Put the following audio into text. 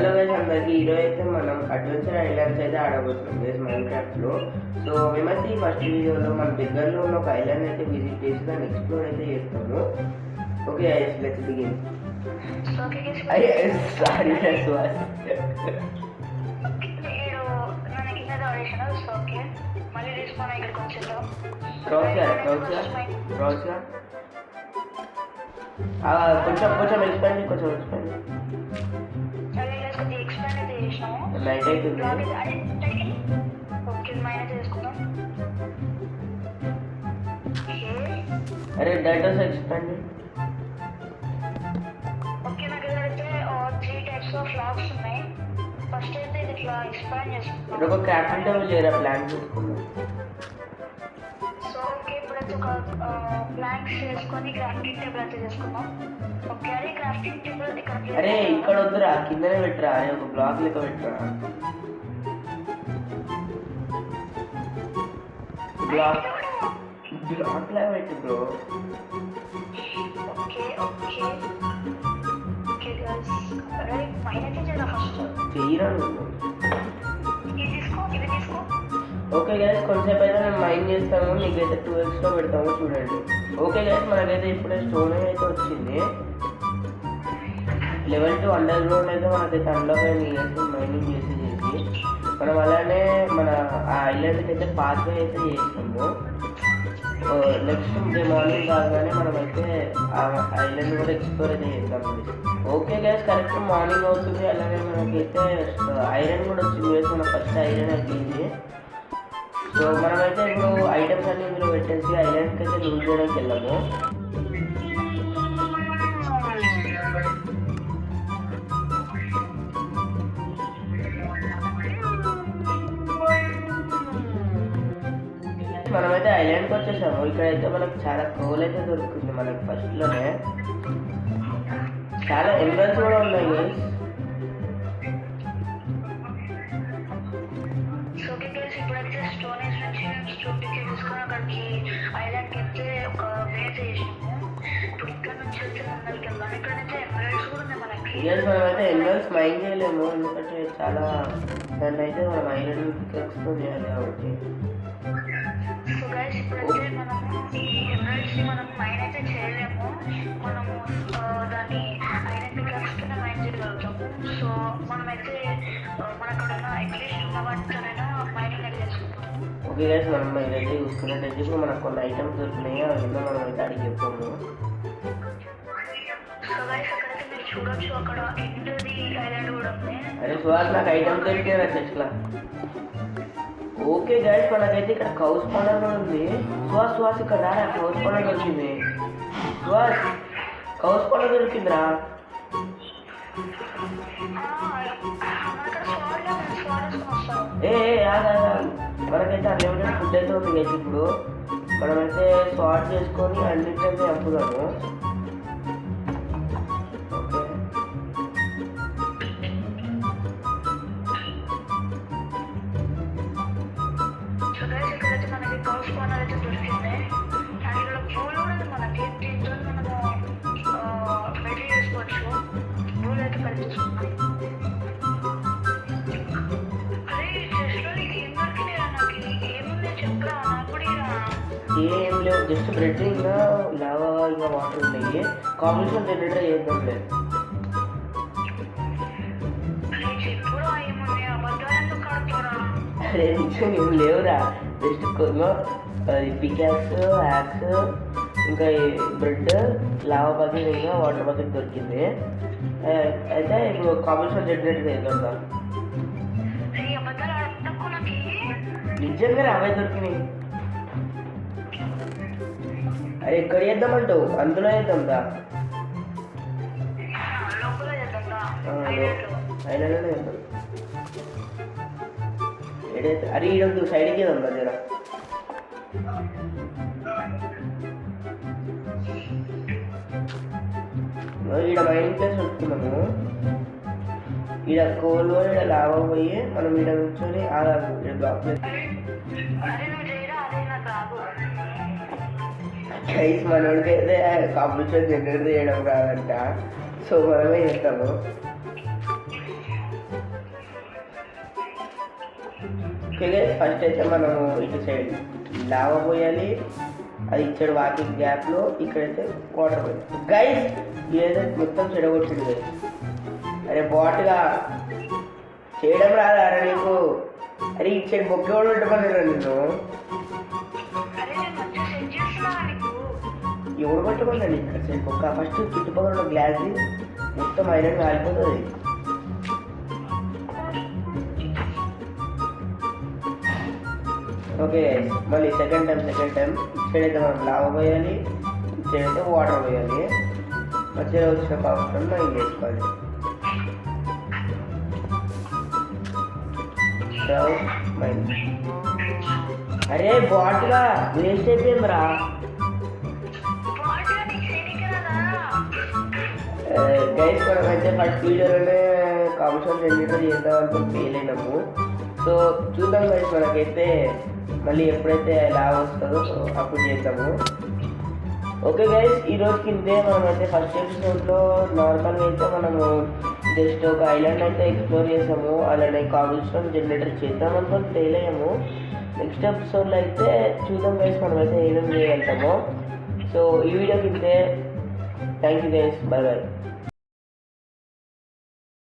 Hello guys అందరికి ఈరోజు అయితే మనం అడ్వెంచర్ ఐలాండ్స్ అయితే ఆడబోతున్నాం గైస్ మైన్క్రాఫ్ట్లో. సో మేమైతే ఈ ఫస్ట్ వీడియోలో మన దగ్గరలో ఉన్న ఒక ఐలాండ్ అయితే విజిట్ చేసి దాన్ని ఎక్స్ప్లోర్ అయితే చేస్తాము. Okay guys let's begin. Sorry కొంచెం ఎక్స్పెండ్ నైట్ అవుతుంది. అరే డేటాస్ ఎక్స్పెండ్. ఓకే నాకు అయితే 3 టైప్స్ ఆఫ్ లాగ్స్ ఉన్నాయి. ఫస్ట్ అయితే ఇది ఇట్లా ఎక్స్పాండ్ చేసుకుంటాం. ఒక క్రాఫ్టింగ్ టేబుల్ చేయరా ప్లాన్ చేసుకుందాం. సో ఓకే ఇప్పుడైతే ఒక ప్లాంక్స్ చేసుకొని క్రాఫ్టింగ్ టేబుల్ అయితే చేసుకుందాం. ఓకే అరే క్రాఫ్టింగ్ టేబుల్ ఇక్కడ అరే ఇక్కడ వద్దురా, కిందనే పెట్టరా, అరే ఒక బ్లాక్ లెక్క పెట్టరా. బ్లాక్ లాగా పెట్టు bro. Okay okay okay guys అరే పైన చేద్దాం ఫస్ట్. చెయ్యరా ఇది తీసుకో. ఓకే గైస్ కొంచెంసేపు అయితే మేము మైండ్ చేస్తాము, మీకైతే 2xలో పెడతాము చూడండి. ఓకే గైస్ మనకైతే ఇప్పుడే స్టోన్ అయితే వచ్చింది. లెవెల్ 2 అండర్ గ్రౌండ్ అయితే మనకైతే అన్లాక్ అయింది మైనింగ్ చేసి మనం అలానే మన ఆ ఐలాండ్కి అయితే పాత్వే అయితే చేస్తాము. నెక్స్ట్ డే మార్నింగ్ కాగానే మనమైతే ఆ ఐలాండ్ కూడా ఎక్స్ప్లోర్ అయితే చేద్దాం. ఓకే గైస్ కరెక్ట్ మార్నింగ్ అవుతుంది. అలానే మనకైతే ఐరన్ కూడా వచ్చింది. మన ఫస్ట్ ఐరన్ అయిపోయింది. సో మనమైతే ఇప్పుడు ఐటమ్స్ అన్ని ఇందులో పెట్టేసి ఐలాండ్కి అయితే లూజ్ చేయడానికి వెళ్ళాము. మనమైతే ఐలాండ్కి వచ్చేసాము. ఇక్కడైతే మనకు చాలా కోల్ అయితే దొరుకుతుంది. మనకి ఫస్ట్లోనే చాలా ఎమరల్స్ కూడా ఉన్నాయి గైస్. ఇప్పుడైతే స్టోనేజ్ నుంచి స్టోన్ తీసుకొని అక్కడికి ఐలాండ్కి వెళ్తే ఒక బేస్ చేసినాము. ఇప్పుడు ఇక్కడ నుంచి వచ్చి ముందరికి వెళ్దాం. ఇక్కడ నుంచి ఎమరల్డ్స్ కూడా ఉన్నాయి మనకి. మనమైతే ఎమరల్డ్స్ మైన్ చేయలేము, ఎందుకంటే చాలా దాన్ని అయితే మనం ఐలాండ్ ఎక్స్ప్లోర్ చేయాలి కాబట్టి. సో గైస్ ఇప్పుడైతే మనము ఈ ఎమరల్డ్స్ని మనం మైన్ అయితే చేయలేము. మనము దాన్ని ఐరన్ పికాక్స్తోనే మైన్ చేయగలుగుతాము. సో మనమైతే మనకు అట్లీస్ట్ ఉన్న వాటితోనైనా మైనింగ్ అయితే చేసుకుంటాం. ఓకే గైస్ మనం ఇదైతే చూసుకున్నట్టయితే ఇప్పుడు మనకు కొన్ని ఐటమ్స్ దొరికినాయి. అవి మనం అయితే అడిగి చెప్పాము. సో గైస్ అక్కడైతే మీరు చూడొచ్చు, అక్కడ ఎండ్ది ఐలాండ్ కూడా ఉంది. అరే సుహాస్ నాకు ఐటమ్స్ దొరికినాయి చెట్ల. ఓకే గైస్ మనకైతే ఇక్కడ కౌస్ పండుగ ఉంది. సుహాస్ ఇక్కడ రారా, కౌస్ పండుగ వచ్చింది. సుహాస్ కౌస్ పండుగ దొరికిందిరా. ఏ మనకైతే అన్లిమిటెడ్ ఫుడ్ అయితే ఉంది గైస్. ఇప్పుడు మనమైతే స్వాట్ చేసుకొని అన్లిమిటెడ్ చంపుదాము. ఏం లేవు, జస్ట్ బ్రెడ్ ఇంకా లావా ఇంకా వాటర్ ఉన్నాయి. కాంబినేషన్ జనరేటర్ చేద్దాం లేదు. అరే నిజంగా ఏం లేవురా, జస్ట్ పికాక్స్ యాక్స్ ఇంకా బ్రెడ్ లావా బకెట్ ఇంకా వాటర్ బకెట్ దొరికింది. అయితే ఇప్పుడు కాంబినేషన్ జనరేటర్ చేద్దాం. నిజంగా అవే దొరికినాయి. అరే ఎక్కడ చేద్దామంటావు, అందులో చేద్దాందా? ఐలాండ్లోనే చేద్దాం. ఏడైతే అరే ఈడొద్దు, సైడ్కి చేద్దాం దగ్గర. ఈడ మైనింగ్ ప్లేస్ వస్తున్నాము. ఈడ కోల్ ఈడ లావా పోయి మనం ఈడ కూర్చొని ఆగాము. ఈడ బ్లాక్ ప్లేస్ గైస్ మనోడికైతే కాంపిటీషన్ జనరేట్ చేయడం కాదంట. సో మనమే చేస్తాము. ఓకే గైస్, ఫస్ట్ అయితే మనము ఇటు సైడ్ లావా పోయాలి, అది ఇచ్చాడు వాకింగ్ గ్యాప్లో, ఇక్కడైతే వాటర్ పోయాలి. గైస్ ఇదైతే మొత్తం చెడగొట్టింది గైస్. అరే బాట్గా చేయడం రాదా అరే నీకు? అరే ఇచ్చాడు బొక్క కూడా పెట్టమన్నాడు నిన్ను. అరే నేను మంచిగా సెట్ చేస్తున్నా నీకు. ఎవడు పట్టుకున్నాడు ఇక్కడ సైడ్ బొక్క? ఫస్ట్ చుట్టుపక్కల ఉన్న గ్లాస్ మొత్తం ఐరన్ కాలిపోతుంది. ఓకే మళ్ళీ సెకండ్ టైం ఇక్కడైతే మనం లావా పోయాలి, ఇక్కడైతే వాటర్ పోయాలి, మధ్యలో వచ్చిన పాపం మైండ్ చేసుకోవాలి. మైండ్ అరే బాట్గా వేస్ట్ అయిపోయింది రా. బాట్గా నీకు చేయడానికి రాదా? గైస్ మనమైతే ఫస్ట్ వీడియోలోనే కాంపిటీషన్ రెండింటిలో చేద్దాం అనుకుని ఫెయిల్ అయినాము. సో చూద్దాం గైస్, మనకైతే మళ్ళీ ఎప్పుడైతే లావ్ వస్తుందో అప్పుడు చేద్దాము. ఓకే గైస్, ఈ రోజుకి ఇంతే. మనమైతే ఫస్ట్ ఎపిసోడ్లో నార్మల్గా అయితే మనము జస్ట్ ఒక ఐలాండ్ అయితే ఎక్స్ప్లోర్ చేసాము, అలానే కాంపిటీషన్ జనరేటర్ చేద్దాం అనుకుని ఫెయిల్ అయ్యాము. నెక్స్ట్ ఎపిసోడ్లో అయితే చూద్దాం గైస్ మనమైతే ఏమేమి చేయగలుగుతామో. సో ఈ వీడియోకి ఇంతే. Thank you guys, bye bye.